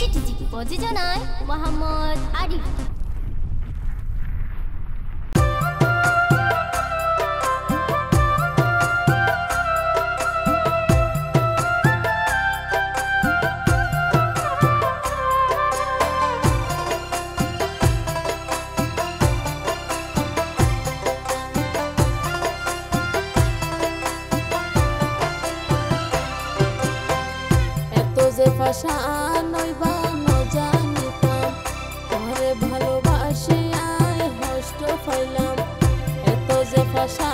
চিঠিচিঠি প্রযোজনায় মোহাম্মদ আরিফ। যে ভাষা নইবা জানিতাম তোরে ভালোবাসি আয় কষ্ট পাইলাম। এত যে ভাষা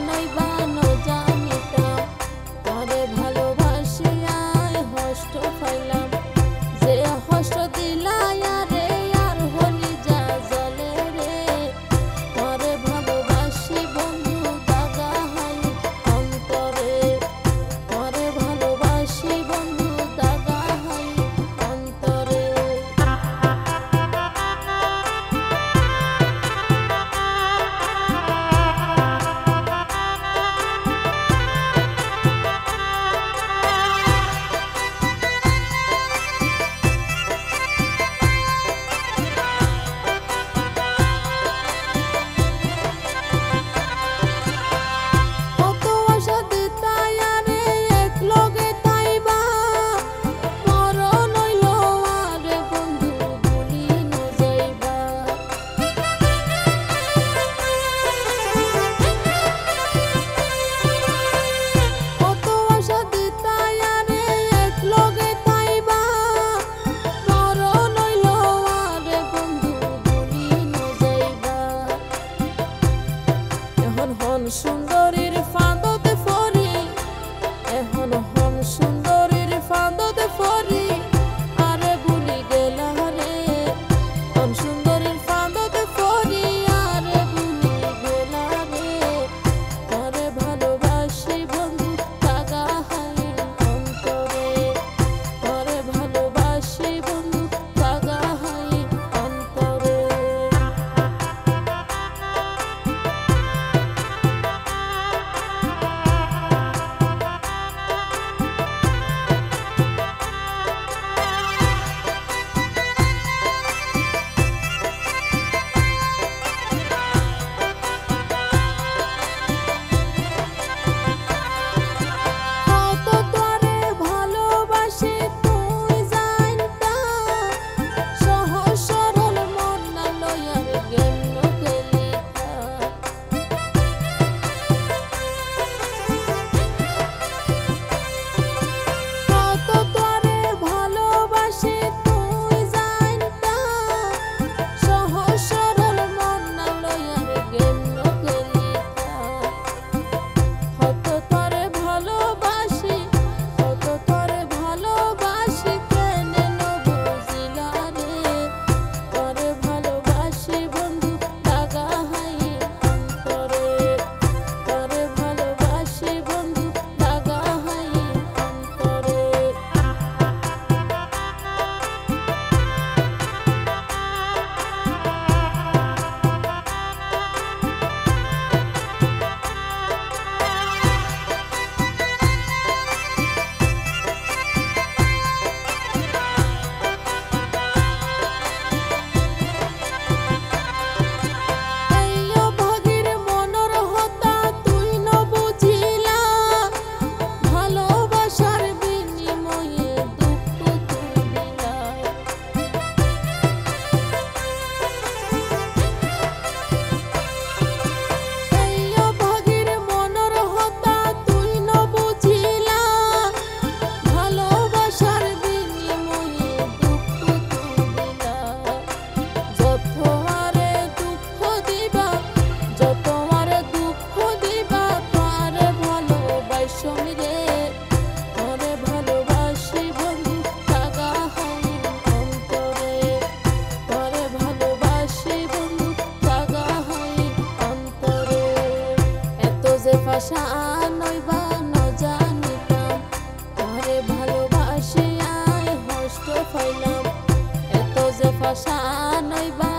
নইবা জানিতাম তোরে ভালোবাসি আয় কষ্ট পাইলাম। যে কষ্ট দিলাই রে আর হলি যা জলে রে তোরে ভালোবাসি বন্ধু দাগা হাই অন্তরে তোরে ভালোবাসি বন্ধু সুন্দরীর ফাঁদতে ফরি এখন হন সুন্দরীর ফাঁদতে ফরি আরে ভুলি গেলা রে হন সুন্দরীর ফাঁদতে ফরি আরে ভুলি গেলা রে তোরে ভালোবাসি বন্ধু দাগা হাই অন্তরে তোরে ভালোবাসি বন্ধু দাগা হাই অন্তরে। ভাষা নইবা জানিতাম তোরে ভালোবাসি আয় কষ্ট পাইলাম। এত যে ভাষা নইবা